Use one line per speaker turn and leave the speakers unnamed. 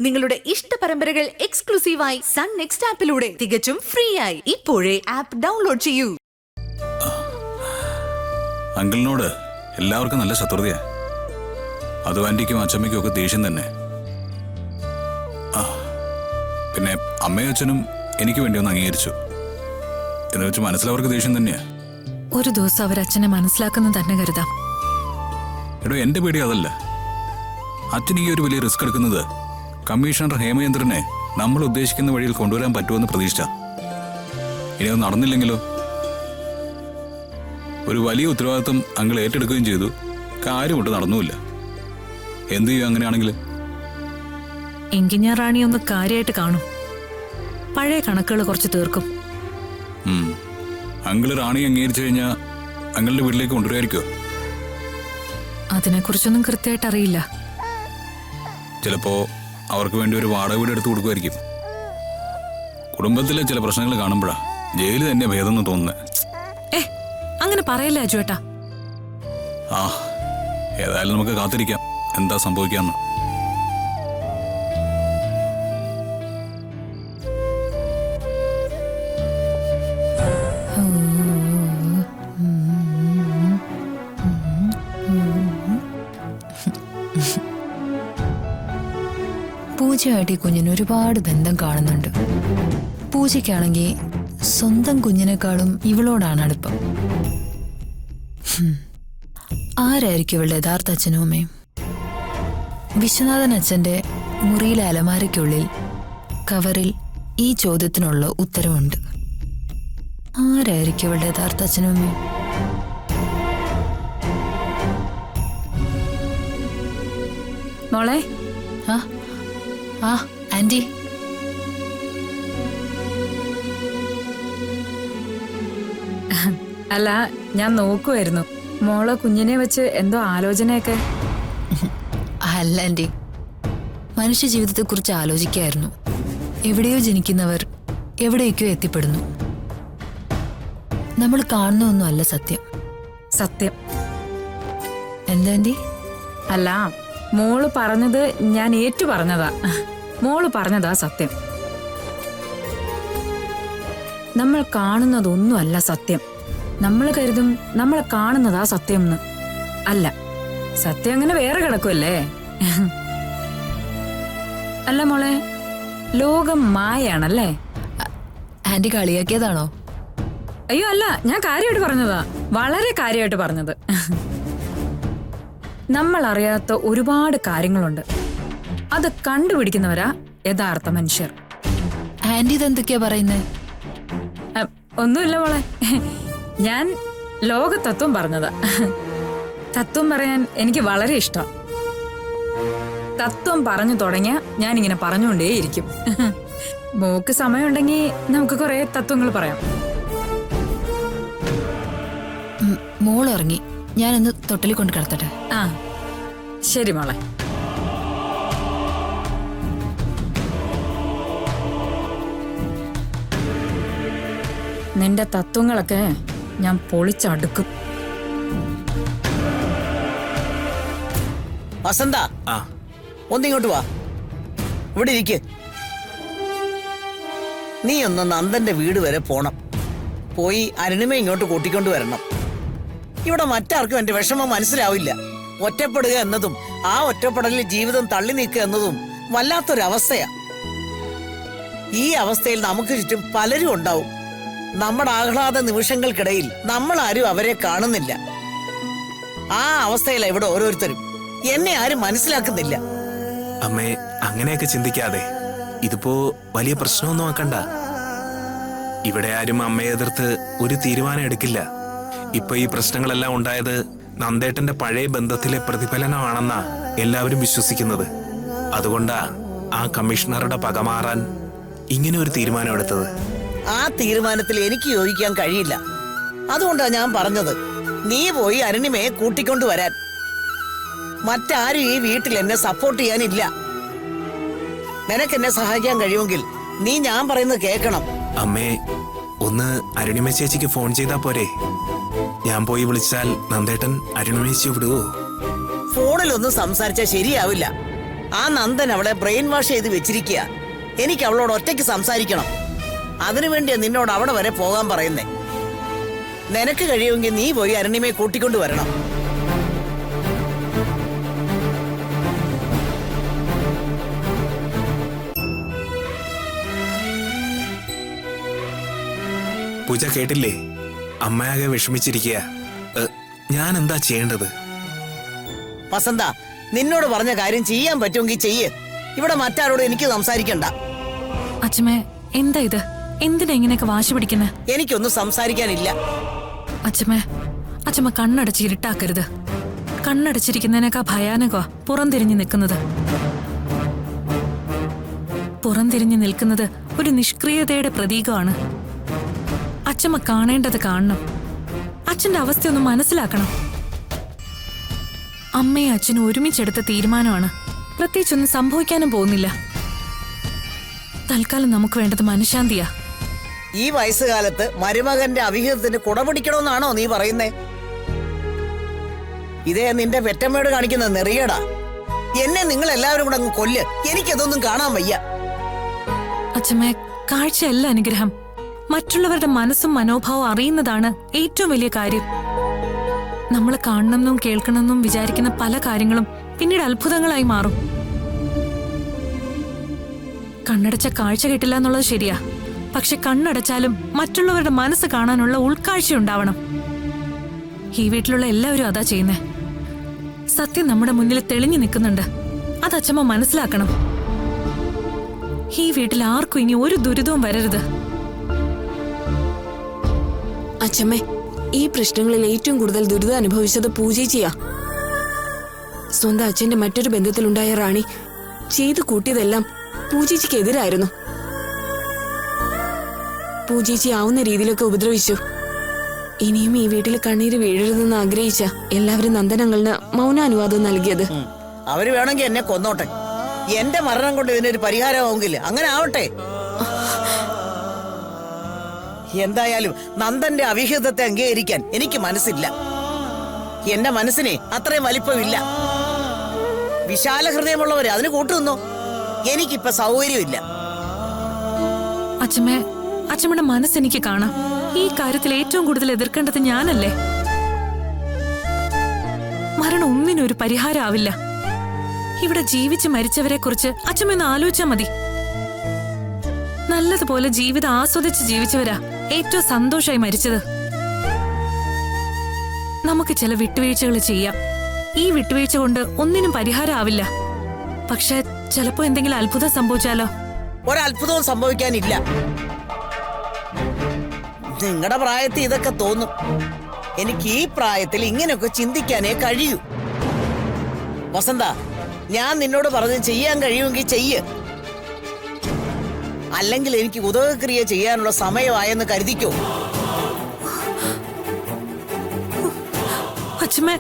നിങ്ങളുടെ ഇഷ്ട പരമ്പരകൾ എക്സ്ക്ലൂസീവായി സൺ നെക്സ്റ്റ് ആപ്പിലൂടെ തികച്ചും ഫ്രീ ആയി ഇപ്പോഴേ ആപ്പ് ഡൗൺലോഡ് ചെയ്യൂ.
അങ്കിളിനോട് എല്ലാവർക്കും നല്ല ശത്രുതയാ. അത് ആന്റിക്കും അച്ഛമ്മയ്ക്കും ഒക്കെ ദേഷ്യം തന്നെ. പിന്നെ അമ്മയും അച്ഛനും എനിക്ക് വേണ്ടി ഒന്ന് അംഗീകരിച്ചു എന്ന് വെച്ച് മനസ്സിലവർക്ക് ദേഷ്യം തന്നെയാ.
ഒരു ദിവസം അവരച്ഛനെ മനസ്സിലാക്കുന്ന തന്നെ കരുതാം.
എടോ, എന്റെ പേടി അതല്ല. അച്ഛൻ ഈ ഒരു വലിയ റിസ്ക് എടുക്കുന്നത് കമ്മീഷണർ ഹേമചന്ദ്രനെ നമ്മൾ ഉദ്ദേശിക്കുന്ന വഴിയിൽ കൊണ്ടുവരാൻ പറ്റുമെന്ന് പ്രതീക്ഷിച്ച. ഇനി അത് നടന്നില്ലെങ്കിലോ? ഒരു വലിയ ഉത്തരവാദിത്വം അങ്കിൾ ഏറ്റെടുക്കുകയും ചെയ്തു. കാര്യമൊട്ട് നടന്നുമില്ല. എന്തു ചെയ്യും അങ്ങനെയാണെങ്കിൽ?
എങ്കിൽ ഞാൻ റാണി ഒന്ന് കാര്യമായിട്ട് കാണും. പഴയ കണക്കുകൾ കുറച്ച് തീർക്കും.
അങ്കിള് റാണി അംഗീകരിച്ചു കഴിഞ്ഞാൽ അങ്കിളിന്റെ വീട്ടിലേക്ക് കൊണ്ടുവരുമായിരിക്കോ?
അതിനെക്കുറിച്ചൊന്നും കൃത്യമായിട്ട് അറിയില്ല.
ചിലപ്പോ അവർക്ക് വേണ്ടി ഒരു വാടക വീട് എടുത്തു കൊടുക്കുമായിരിക്കും. കുടുംബത്തിലെ ചില പ്രശ്നങ്ങൾ കാണുമ്പോഴാ ജയില് തന്നെ ഭേദം എന്ന് തോന്നുന്നത്.
അങ്ങനെ പറയല്ലേ അജുവേട്ടാ.
ഏതായാലും നമുക്ക് കാത്തിരിക്കാം എന്താ സംഭവിക്കാന്ന്.
പൂജയായിട്ട് ഈ കുഞ്ഞിന് ഒരുപാട് ബന്ധം കാണുന്നുണ്ട്. പൂജയ്ക്കാണെങ്കിൽ സ്വന്തം കുഞ്ഞിനേക്കാളും ഇവളോടാണ് അടുപ്പം. ആരായിരിക്കും ഇവളുടെ യഥാർത്ഥ അച്ഛനും അമ്മയും? വിശ്വനാഥൻ അച്ഛൻ്റെ മുറിയിലെ അലമാരയ്ക്കുള്ളിൽ കവറിൽ ഈ ചോദ്യത്തിനുള്ള ഉത്തരവുണ്ട്. ആരായിരിക്കും ഇവളുടെ യഥാർത്ഥ അച്ഛനും അമ്മയും?
മോളെ.
ആന്റി,
അല്ല, ഞാൻ നോക്കുമായിരുന്നു. മോളെ കുഞ്ഞിനെ വെച്ച് എന്തോ ആലോചനയൊക്കെ.
അല്ല ആന്റി, മനുഷ്യ ജീവിതത്തെക്കുറിച്ച് ആലോചിക്കായിരുന്നു. എവിടെയോ ജനിക്കുന്നവർ എവിടേക്കോ എത്തിപ്പെടുന്നു. നമ്മൾ കാണുന്നൊന്നും അല്ല സത്യം.
സത്യം
എന്താ ആന്റി?
അല്ല, മോള് പറഞ്ഞത് ഞാൻ ഏറ്റു പറഞ്ഞതാ. മോള് പറഞ്ഞതാ സത്യം. നമ്മൾ കാണുന്നതൊന്നും അല്ല സത്യം. നമ്മൾ കരുതും നമ്മൾ കാണുന്നതാ സത്യം എന്ന്. അല്ല, സത്യം അങ്ങനെ വേറെ കിടക്കുമല്ലേ. അല്ല മോളെ, ലോകം മായാണല്ലേ?
ആന്റി കളിയാക്കിയതാണോ?
അയ്യോ അല്ല, ഞാൻ കാര്യമായിട്ട് പറഞ്ഞതാ. വളരെ കാര്യമായിട്ട് പറഞ്ഞത്. നമ്മൾ അറിയാത്ത ഒരുപാട് കാര്യങ്ങളുണ്ട്. അത് കണ്ടുപിടിക്കുന്നവരാ യഥാർത്ഥ മനുഷ്യർ.
ആന്റി ഇതെന്തൊക്കെയാ പറയുന്നത്?
ഒന്നുമില്ല മോളെ, ഞാൻ ലോക തത്വം പറഞ്ഞതാ. തത്വം പറയാൻ എനിക്ക് വളരെ ഇഷ്ടം. തത്വം പറഞ്ഞു തുടങ്ങിയ ഞാനിങ്ങനെ പറഞ്ഞുകൊണ്ടേയിരിക്കും. മോക്ക് സമയമുണ്ടെങ്കിൽ നമുക്ക് കുറെ തത്വങ്ങൾ പറയാം.
മോളിറങ്ങി, ഞാനൊന്ന് തൊട്ടിൽ കൊണ്ട് കിടത്തട്ടെ.
ശരി മോളെ. നിന്റെ തത്വങ്ങളൊക്കെ ഞാൻ പൊളിച്ചടുക്കും.
വസന്ത, ഒന്നിങ്ങോട്ട് വാ. ഇവിടെ ഇരിക്ക്. നീ ഒന്ന് നന്ദന്റെ വീട് വരെ പോണം. പോയി അരുണിമ ഇങ്ങോട്ട് കൂട്ടിക്കൊണ്ട് വരണം. ഇവിടെ മറ്റാർക്കും എന്റെ വിഷമം മനസ്സിലാവില്ല. ഒറ്റപ്പെടുക എന്നതും ആ ഒറ്റപ്പെടലിൽ ജീവിതം തള്ളി നീക്കുക എന്നതും വല്ലാത്തൊരവസ്ഥയാ. ഈ അവസ്ഥയിൽ നമുക്ക് ചുറ്റും പലരും ഉണ്ടാവും. നമ്മുടെ ആഹ്ലാദ നിമിഷങ്ങൾക്കിടയിൽ നമ്മൾ ആരും അവരെ കാണുന്നില്ല. ആ അവസ്ഥയിലാ ഇവിടെ ഓരോരുത്തരും. എന്നെ ആരും മനസ്സിലാക്കുന്നില്ല.
അമ്മേ, അങ്ങനെയൊക്കെ ചിന്തിക്കാതെ. ഇതിപ്പോ വലിയ പ്രശ്നമൊന്നും ആക്കണ്ട. ഇവിടെ ആരും അമ്മയെ എതിർത്ത് ഒരു തീരുമാനം എടുക്കില്ല. ഇപ്പൊ ഈ പ്രശ്നങ്ങളെല്ലാം ഉണ്ടായത് നന്ദേട്ടന്റെ പഴയ ബന്ധത്തിലെ പ്രതിഫലനമാണെന്നാ എല്ലാവരും വിശ്വസിക്കുന്നത്. അതുകൊണ്ടാ ആ കമ്മീഷണറുടെ പക മാറാൻ ഇങ്ങനെ ഒരു തീരുമാനം എടുത്തത്.
ആ തീരുമാനത്തിൽ എനിക്ക് യോജിക്കാൻ കഴിയില്ല. അതുകൊണ്ടാ ഞാൻ പറഞ്ഞത്, നീ പോയി അരുണിമയെ കൂട്ടിക്കൊണ്ടുവരാൻ. മറ്റാരും ഈ വീട്ടിൽ എന്നെ സപ്പോർട്ട് ചെയ്യാനില്ല. നിനക്ക് എന്നെ സഹായിക്കാൻ കഴിയുമെങ്കിൽ നീ ഞാൻ പറയുന്നത് കേൾക്കണം.
അമ്മേ, ഒന്ന് അരുണിമ ചേച്ചിക്ക് ഫോൺ ചെയ്താ പോരെ? ഞാൻ പോയി വിളിച്ചാൽ നന്ദേട്ടൻ അരുണിമ ചേച്ചി വിടുവോ?
ഫോണിലൊന്നും സംസാരിച്ചാൽ ശരിയാവില്ല. ആ നന്ദൻ അവളെ ബ്രെയിൻ വാഷ് ചെയ്ത് വെച്ചിരിക്കുക. എനിക്ക് അവളോട് ഒറ്റയ്ക്ക് സംസാരിക്കണം. അതിനുവേണ്ടിയാ നിന്നോട് അവിടെ വരെ പോകാൻ പറയുന്നേ. നിനക്ക് കഴിയുമെങ്കിൽ നീ പോയി അരുണിമയെ കൂട്ടിക്കൊണ്ടു വരണം.
പൂജ കേട്ടില്ലേ? അമ്മയാകെ വിഷമിച്ചിരിക്കുക. ഞാൻ എന്താ ചെയ്യേണ്ടത്?
വസന്ത, നിന്നോട് പറഞ്ഞ കാര്യം ചെയ്യാൻ പറ്റുമെങ്കിൽ ചെയ്യ്. ഇവിടെ മറ്റാരോടും എനിക്ക് സംസാരിക്കണ്ട.
അച്ഛമ്മേ, എന്താ ഇത്? എന്തിനാ ഇങ്ങനെയൊക്കെ വാശി പിടിക്കുന്നെ?
എനിക്കൊന്നും സംസാരിക്കാനില്ല.
അച്ഛമ്മേ, അച്ഛമ്മ കണ്ണടച്ച് ഇരുട്ടാക്കരുത്. കണ്ണടച്ചിരിക്കുന്നതിനേക്കാ ഭയാനകമാ പുറംതിരിഞ്ഞു നിൽക്കുന്നത്. പുറംതിരിഞ്ഞു നിൽക്കുന്നത് ഒരു നിഷ്ക്രിയതയുടെ പ്രതീകമാണ്. അച്ഛമ്മ കാണേണ്ടത് കാണണം. അച്ഛന്റെ അവസ്ഥയൊന്ന് മനസ്സിലാക്കണം. അമ്മയും അച്ഛനും ഒരുമിച്ചെടുത്ത തീരുമാനമാണ്. പ്രത്യേകിച്ചൊന്നും സംഭവിക്കാനും പോകുന്നില്ല. തൽക്കാലം നമുക്ക് വേണ്ടത് മനഃശാന്തിയാ.
ഈ വയസ്സുകാലത്ത് മരുമകന്റെ അവിഹിതത്തിന് കുടപിടിക്കണമെന്നാണോ നീ പറയുന്നേ? ഇതേ നിന്റെ പെറ്റമ്മയോട് കാണിക്കുന്ന നെറിയടാ. എന്നെ നിങ്ങൾ എല്ലാവരും കൂടെ അങ്ങ് കൊല്ല്. എനിക്കതൊന്നും കാണാൻ വയ്യ.
അച്ഛമ്മേ, കാഴ്ചയല്ല അനുഗ്രഹം. മറ്റുള്ളവരുടെ മനസ്സും മനോഭാവം അറിയുന്നതാണ് ഏറ്റവും വലിയ കാര്യം. നമ്മൾ കാണണമെന്നും കേൾക്കണമെന്നും വിചാരിക്കുന്ന പല കാര്യങ്ങളും പിന്നീട് അത്ഭുതങ്ങളായി മാറും. കണ്ണടച്ച കാഴ്ച കിട്ടില്ല എന്നുള്ളത് ശരിയാ. പക്ഷെ കണ്ണടച്ചാലും മറ്റുള്ളവരുടെ മനസ്സ് കാണാനുള്ള ഉൾക്കാഴ്ച ഉണ്ടാവണം. ഈ വീട്ടിലുള്ള എല്ലാവരും അതാ ചെയ്യുന്നേ. സത്യം നമ്മുടെ മുന്നിൽ തെളിഞ്ഞു നിൽക്കുന്നുണ്ട്. അത് അച്ഛമ്മ മനസ്സിലാക്കണം. ഈ വീട്ടിൽ ആർക്കും ഇനി ഒരു ദുരിതവും വരരുത്.
അച്ഛമ്മേ, ഈ പ്രശ്നങ്ങളിൽ ഏറ്റവും കൂടുതൽ ദുരിതം അനുഭവിച്ചത് പൂജേച്ചിയാ. സ്വന്തം അച്ഛന്റെ മറ്റൊരു ബന്ധത്തിലുണ്ടായ റാണി ചെയ്തു കൂട്ടിയതെല്ലാം പൂജേച്ചിക്ക് എതിരായിരുന്നു. പൂജേച്ചി ആവുന്ന രീതിയിലൊക്കെ ഉപദ്രവിച്ചു. ഇനിയും ഈ വീട്ടിൽ കണ്ണീര് വീഴരുതെന്ന് ആഗ്രഹിച്ച എല്ലാവരും നന്ദനങ്ങളിന് മൗനാനുവാദം നൽകിയത്.
അവര് വേണമെങ്കിൽ എന്നെ കൊന്നോട്ടെ. എന്റെ മരണം കൊണ്ട് ഇതിനൊരു പരിഹാരമാവുമെങ്കിൽ അങ്ങനെ ആവട്ടെ. എന്തായാലും നന്ദന്റെ അവിഹിതത്തെ അംഗീകരിക്കാൻ എനിക്ക് മനസ്സില്ല. എന്റെ മനസ്സിനെ അത്രയും വലിപ്പമില്ല. വിശാല ഹൃദയമുള്ളവര് അതിന് കൂട്ടുനിന്നോ. എനിക്കിപ്പോ സൗകര്യമില്ല.
അച്ഛമ്മേ, അച്ഛമ്മയുടെ മനസ്സെനിക്ക് കാണാം. ഈ കാര്യത്തിൽ ഏറ്റവും കൂടുതൽ എതിർക്കേണ്ടത് ഞാനല്ലേ. മരണം ഒന്നിനും ഒരു പരിഹാരമാവില്ല. ഇവിടെ ജീവിച്ച് മരിച്ചവരെ കുറിച്ച് അച്ഛമ്മ ആലോചിച്ചാ മതി. നല്ലതുപോലെ ജീവിതം ആസ്വദിച്ച് ജീവിച്ചവരാ ഏറ്റവും സന്തോഷമായി മരിച്ചത്. നമുക്ക് ചില വിട്ടുവീഴ്ചകൾ ചെയ്യാം. ഈ വിട്ടുവീഴ്ച കൊണ്ട് ഒന്നിനും പരിഹാരമാവില്ല. പക്ഷെ ചിലപ്പോ എന്തെങ്കിലും അത്ഭുതം സംഭവിച്ചാലോ?
ഒരത്ഭുതവും സംഭവിക്കാനില്ല. നിങ്ങളുടെ പ്രായത്തിൽ ഇതൊക്കെ തോന്നും. എനിക്ക് ഈ പ്രായത്തിൽ ഇങ്ങനെയൊക്കെ ചിന്തിക്കാനേ കഴിയൂ. വസന്ത, ഞാൻ നിന്നോട് പറഞ്ഞ് ചെയ്യാൻ കഴിയുമെങ്കിൽ ചെയ്യ്. അല്ലെങ്കിൽ എനിക്ക് ഉദകക്രിയ ചെയ്യാനുള്ള സമയമായെന്ന് കരുതിക്കോ.
അച്ഛമ്മേ,